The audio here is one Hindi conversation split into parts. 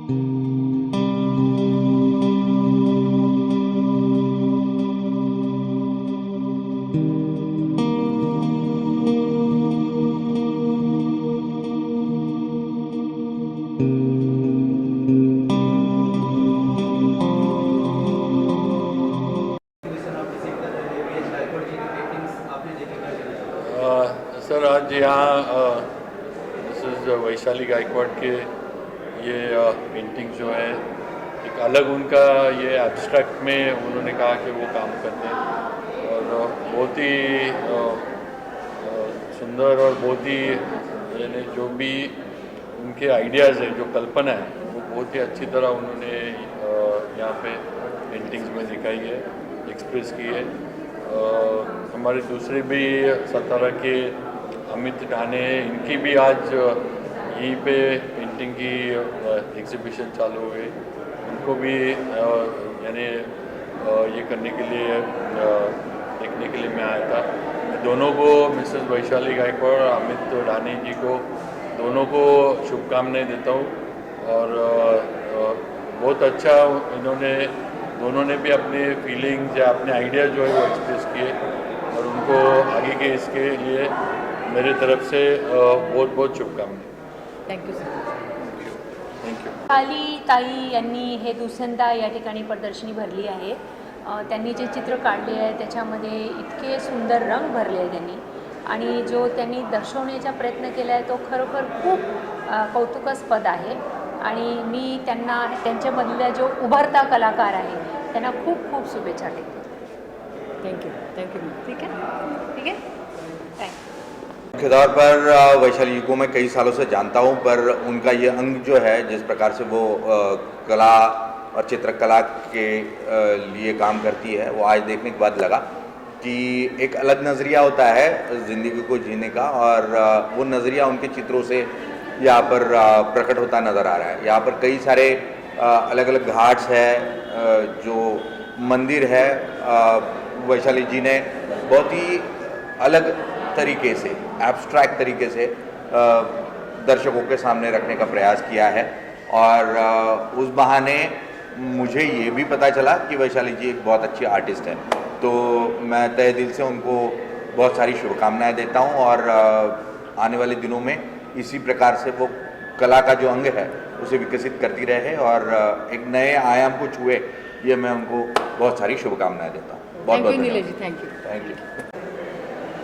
सर आज यहाँ मिसेस वैशाली गायकवाड़ के ये पेंटिंग जो है एक अलग उनका ये एब्स्ट्रैक्ट में उन्होंने कहा कि वो काम करते हैं और बहुत ही सुंदर और बहुत ही यानी जो भी उनके आइडियाज़ है जो कल्पना है वो बहुत ही अच्छी तरह उन्होंने यहाँ पे पेंटिंग्स में दिखाई है, एक्सप्रेस की है। हमारे दूसरे भी सतारा के अमित ढाने इनकी भी आज यहीं पे पेंटिंग की एग्जीबिशन चालू हो गई, उनको भी यानी ये करने के लिए देखने के लिए मैं आया था। मैं दोनों को मिसेस वैशाली गायकवाड़ और अमित ढाने जी को दोनों को शुभकामनाएं देता हूँ और बहुत अच्छा इन्होंने दोनों ने भी अपने फीलिंग्स या अपने आइडिया जो है वो एक्सप्रेस किए और उनको आगे के इसके लिए मेरे तरफ से बहुत बहुत शुभकामनाएं। Thank you sir. थँक्यू। काली ताई यांनी हे दुसऱ्यांदा या ठिकाणी प्रदर्शनी भरली आहे। त्यांनी जे चित्र काढले आहे त्याच्यामध्ये इतके सुंदर रंग भरले आहे त्यांनी आणि जो त्यांनी दर्शवण्याचा प्रयत्न केला आहे तो खरोखर खूप कौतुकास्पद आहे आणि मी त्यांना त्यांच्यामधल्या जो उभरता कलाकार आहे त्यांना खूप खूप शुभेच्छा देते। थँक्यू। ठीक है थँक्यू। मुख्य तौर पर वैशाली जी को मैं कई सालों से जानता हूं, पर उनका ये अंग जो है जिस प्रकार से वो कला और चित्रकला के लिए काम करती है वो आज देखने के बाद लगा कि एक अलग नज़रिया होता है ज़िंदगी को जीने का और वो नज़रिया उनके चित्रों से यहाँ पर प्रकट होता नज़र आ रहा है। यहाँ पर कई सारे अलग अलग घाट्स है, जो मंदिर है, वैशाली जी ने बहुत ही अलग तरीके से एब्स्ट्रैक्ट तरीके से दर्शकों के सामने रखने का प्रयास किया है और उस बहाने मुझे ये भी पता चला कि वैशाली जी एक बहुत अच्छी आर्टिस्ट हैं। तो मैं तहे दिल से उनको बहुत सारी शुभकामनाएं देता हूं और आने वाले दिनों में इसी प्रकार से वो कला का जो अंग है उसे विकसित करती रहे और एक नए आयाम को छुए, ये मैं उनको बहुत सारी शुभकामनाएं देता हूँ। बहुत बहुत Nilesh ji, thank you.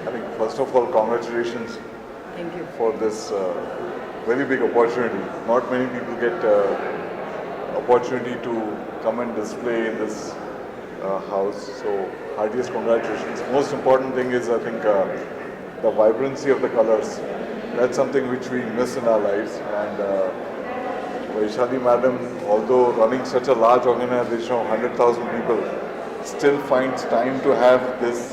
I think first of all, congratulations Thank you. for this very big opportunity. Not many people get opportunity to come and display in this house. So heartiest congratulations. Most important thing is I think the vibrancy of the colors. That's something which we miss in our lives. And Vaishali madam, although running such a large organization of 100,000 people, still finds time to have this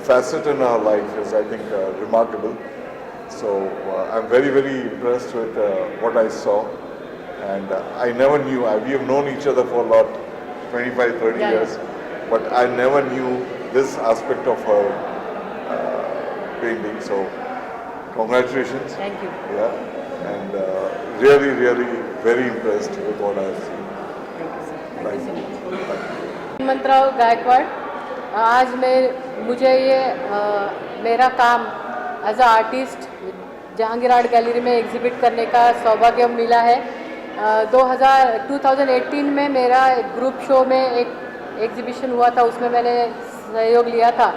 facet in her life is I think remarkable. So I'm very very impressed with what I saw and I never knew, we have known each other for a lot, 25-30 years, but I never knew this aspect of her painting. So congratulations. Thank you. Yeah, and really really very impressed with what I have seen. Thank you so much. Hemantrao Gaikwad, आज मुझे ये मेरा काम as a artist Jehangir art gallery में एग्जिबिट करने का सौभाग्य मिला है। 2018 में मेरा ग्रुप शो में एक एग्जिबिशन हुआ था, उसमें मैंने सहयोग लिया था।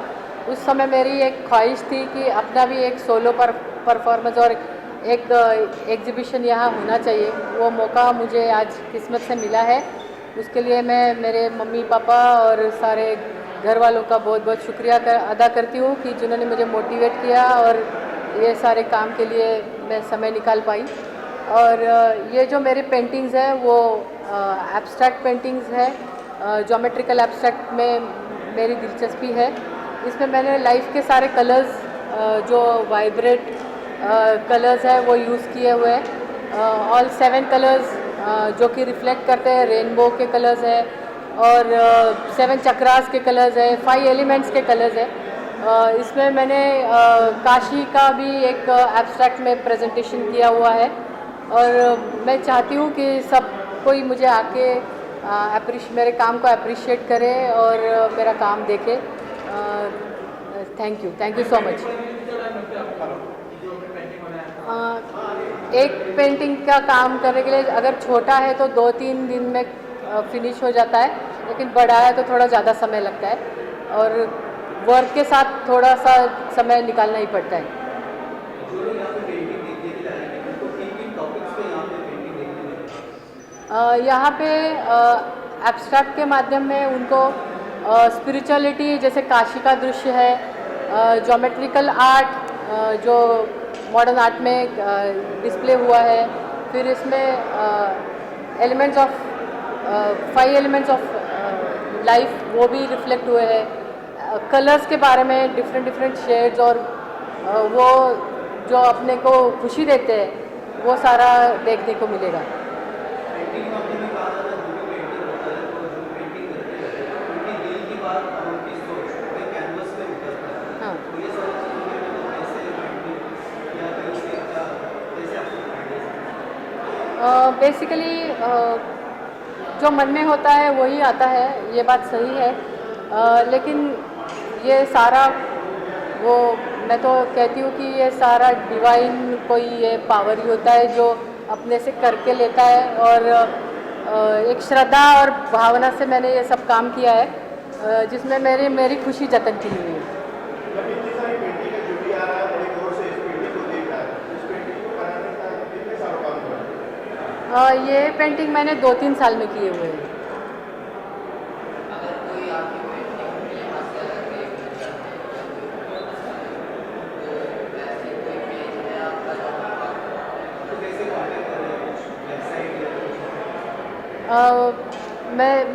उस समय मेरी एक ख्वाहिश थी कि अपना भी एक सोलो परफॉर्मेंस और एक एग्जिबिशन यहाँ होना चाहिए। वो मौका मुझे आज किस्मत से मिला है। उसके लिए मैं मेरे मम्मी पापा और सारे घर वालों का बहुत बहुत शुक्रिया अदा करती हूँ कि जिन्होंने मुझे मोटिवेट किया और ये सारे काम के लिए मैं समय निकाल पाई। और ये जो मेरी पेंटिंग्स है वो एब्स्ट्रैक्ट पेंटिंग्स है, ज्योमेट्रिकल एब्स्ट्रैक्ट में मेरी दिलचस्पी है। इसमें मैंने लाइफ के सारे कलर्स जो वाइब्रेट कलर्स है वो यूज़ किए हुए हैं। ऑल 7 कलर्स जो कि रिफ्लेक्ट करते हैं, रेनबो के कलर्स है और 7 चक्रास के कलर्स है, 5 एलिमेंट्स के कलर्स है। इसमें मैंने काशी का भी एक एब्स्ट्रैक्ट में प्रेजेंटेशन किया हुआ है और मैं चाहती हूँ कि सब कोई मुझे आके मेरे काम को अप्रिशिएट करे और मेरा काम देखे। Thank you so much. एक पेंटिंग का काम करने के लिए अगर छोटा है तो 2-3 दिन में फिनिश हो जाता है, लेकिन बड़ा है तो थोड़ा ज़्यादा समय लगता है और वर्क के साथ थोड़ा सा समय निकालना ही पड़ता है। यहाँ पे एब्स्ट्रैक्ट के माध्यम में उनको स्पिरिचुअलिटी जैसे काशी का दृश्य है, ज्योमेट्रिकल आर्ट जो मॉडर्न आर्ट में डिस्प्ले हुआ है, फिर इसमें elements of 5 elements of life वो भी रिफ्लेक्ट हुए हैं। कलर्स के बारे में डिफरेंट शेड्स और वो जो अपने को खुशी देते हैं वो सारा देखने को मिलेगा। बेसिकली जो मन में होता है वही आता है, ये बात सही है। लेकिन ये सारा वो मैं तो कहती हूँ कि ये सारा डिवाइन कोई ये पावर ही होता है जो अपने से करके लेता है, और एक श्रद्धा और भावना से मैंने ये सब काम किया है जिसमें मेरी खुशी जतन की हुई है। ये पेंटिंग मैंने 2-3 साल में किए हुए हैं।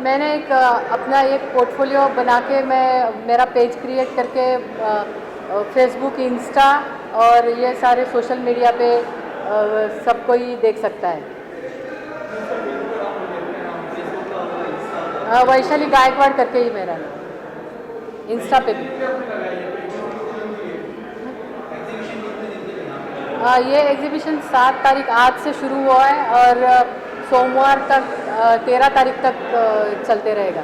मैंने एक अपना एक पोर्टफोलियो बना के मेरा पेज क्रिएट करके फेसबुक, इंस्टा और ये सारे सोशल मीडिया पे सब कोई देख सकता है। वैशाली गायकवाड़ करके ही मेरा इंस्टा पे भी। ये एग्जीबिशन 7 तारीख आज से शुरू हुआ है और सोमवार तक 13 तारीख तक चलते रहेगा।